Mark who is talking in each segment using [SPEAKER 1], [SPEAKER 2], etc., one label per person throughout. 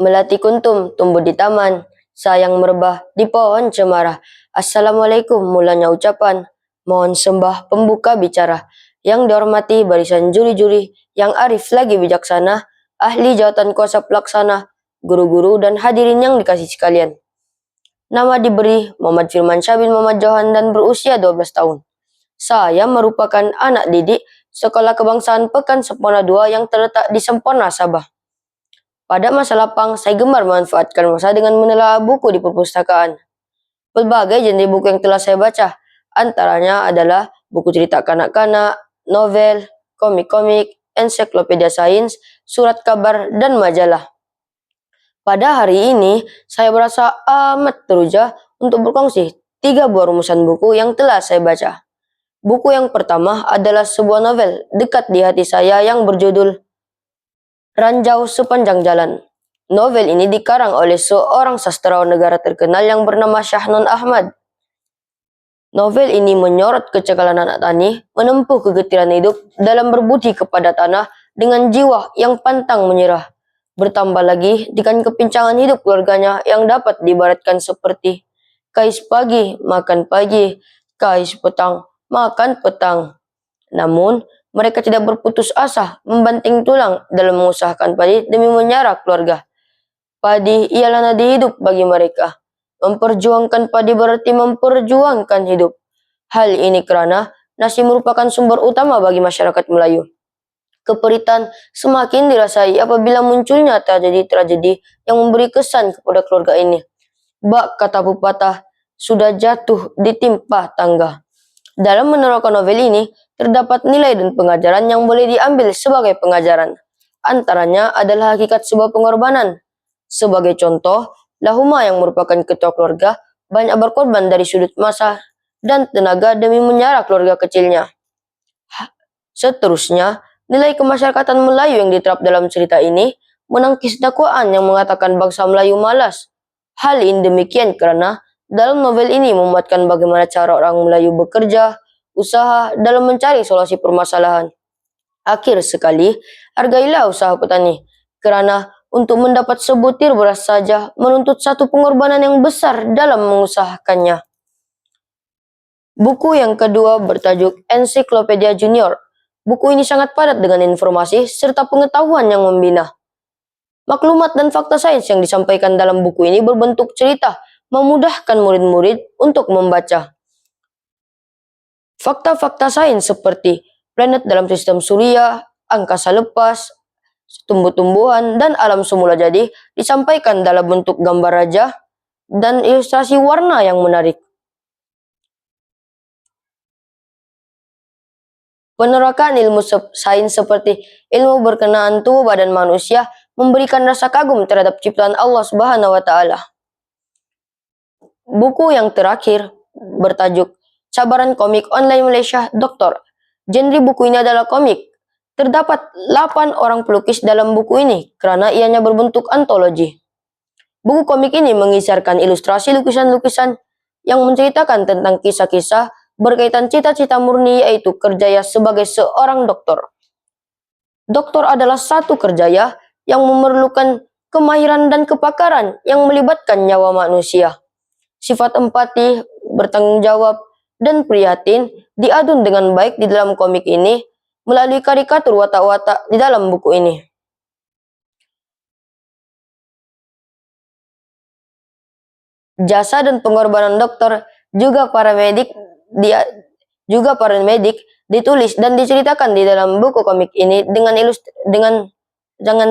[SPEAKER 1] Melati kuntum tumbuh di taman, sayang merebah di pohon cemara. Assalamualaikum mulanya ucapan, mohon sembah pembuka bicara. Yang dihormati barisan juri-juri, yang arif lagi bijaksana, ahli jawatan kuasa pelaksana, guru-guru dan hadirin yang dikasih sekalian. Nama diberi Muhammad Firman Syah bin Muhammad Johan dan berusia 12 tahun. Saya merupakan anak didik Sekolah Kebangsaan Pekan Sempurna II yang terletak di Sempurna, Sabah. Pada masa lapang, saya gemar memanfaatkan masa dengan menelaah buku di perpustakaan. Berbagai jenis buku yang telah saya baca, antaranya adalah buku cerita kanak-kanak, novel, komik-komik, ensiklopedia sains, surat kabar, dan majalah. Pada hari ini, saya merasa amat teruja untuk berkongsi 3 buah rumusan buku yang telah saya baca. Buku yang pertama adalah sebuah novel dekat di hati saya yang berjudul Ranjau Sepanjang Jalan. Novel ini dikarang oleh seorang sastrawan negara terkenal yang bernama Syahnun Ahmad. Novel ini menyorot kecekalan anak tani menempuh kegetiran hidup dalam berbudi kepada tanah dengan jiwa yang pantang menyerah. Bertambah lagi dengan kepincangan hidup keluarganya yang dapat diibaratkan seperti kais pagi, makan pagi, kais petang, makan petang. Namun, mereka tidak berputus asa membanting tulang dalam mengusahakan padi demi menyara keluarga. Padi ialah nadi hidup bagi mereka. Memperjuangkan padi berarti memperjuangkan hidup. Hal ini karena nasi merupakan sumber utama bagi masyarakat Melayu. Keperitan semakin dirasai apabila munculnya tragedi-tragedi yang memberi kesan kepada keluarga ini. Bak kata pepatah, sudah jatuh ditimpa tangga. Dalam menerangkan novel ini, terdapat nilai dan pengajaran yang boleh diambil sebagai pengajaran. Antaranya adalah hakikat sebuah pengorbanan. Sebagai contoh, Lahuma yang merupakan ketua keluarga banyak berkorban dari sudut masa dan tenaga demi menyara keluarga kecilnya. Seterusnya, nilai kemasyarakatan Melayu yang diterap dalam cerita ini menangkis dakwaan yang mengatakan bangsa Melayu malas. Hal ini demikian karena dalam novel ini memuatkan bagaimana cara orang Melayu bekerja, usaha dalam mencari solusi permasalahan. Akhir sekali, hargailah usaha petani, karena untuk mendapat sebutir beras saja menuntut satu pengorbanan yang besar dalam mengusahakannya. Buku yang kedua bertajuk Ensiklopedia Junior. Buku ini sangat padat dengan informasi serta pengetahuan yang membina. Maklumat dan fakta sains yang disampaikan dalam buku ini berbentuk cerita, memudahkan murid-murid untuk membaca. Fakta-fakta sains seperti planet dalam sistem surya, angkasa lepas, tumbuh-tumbuhan, dan alam semula jadi disampaikan dalam bentuk gambar raja dan ilustrasi warna yang menarik. Penerakan ilmu sains seperti ilmu berkenaan tubuh badan manusia memberikan rasa kagum terhadap ciptaan Allah Subhanahu wa Ta'ala. Buku yang terakhir bertajuk Cabaran Komik Online Malaysia Doktor. Genre buku ini adalah komik. Terdapat 8 orang pelukis dalam buku ini karena ianya berbentuk antologi. Buku komik ini mengisarkan ilustrasi lukisan-lukisan yang menceritakan tentang kisah-kisah berkaitan cita-cita murni yaitu kerjaya sebagai seorang dokter. Dokter adalah satu kerjaya yang memerlukan kemahiran dan kepakaran yang melibatkan nyawa manusia. Sifat empati, bertanggung jawab, dan prihatin diadun dengan baik di dalam komik ini melalui karikatur watak-watak di dalam buku ini. Jasa dan pengorbanan dokter juga para medik ditulis dan diceritakan di dalam buku komik ini dengan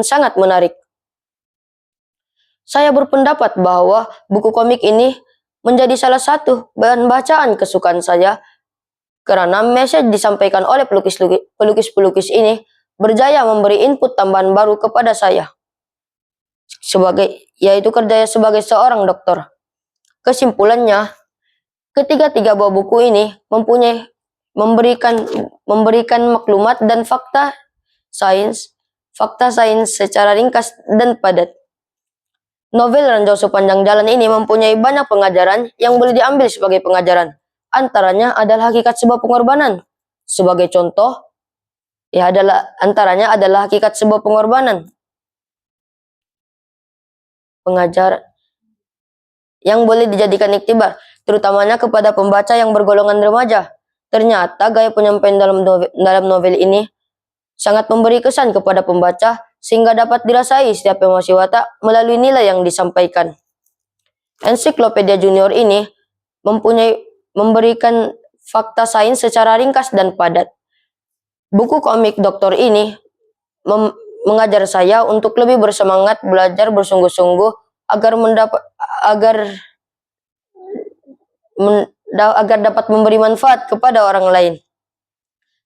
[SPEAKER 1] sangat menarik. Saya berpendapat bahwa buku komik ini menjadi salah satu bahan bacaan kesukaan saya karena message disampaikan oleh pelukis-pelukis ini berjaya memberi input tambahan baru kepada saya yaitu kerjanya sebagai seorang dokter. Kesimpulannya, ketiga-tiga buah buku ini memberikan maklumat dan fakta sains secara ringkas dan padat. Novel Ranjau Sepanjang Jalan ini mempunyai banyak pengajaran yang boleh diambil sebagai pengajaran. Antaranya adalah hakikat sebuah pengorbanan. Sebagai contoh, antaranya adalah hakikat sebuah pengorbanan. pengajar yang boleh dijadikan iktibar, terutamanya kepada pembaca yang bergolongan remaja. Ternyata gaya penyampaian dalam novel ini sangat memberi kesan kepada pembaca sehingga dapat dirasai setiap emosi watak melalui nilai yang disampaikan. Ensiklopedia Junior ini memberikan fakta sains secara ringkas dan padat. Buku komik Doktor ini mengajar saya untuk lebih bersemangat belajar bersungguh-sungguh agar dapat memberi manfaat kepada orang lain.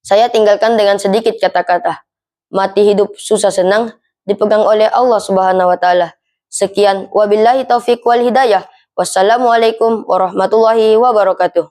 [SPEAKER 1] Saya tinggalkan dengan sedikit kata-kata. Mati hidup susah senang dipegang oleh Allah Subhanahu wa taala. Sekian, wabillahi taufik wal hidayah. Wassalamualaikum warahmatullahi wabarakatuh.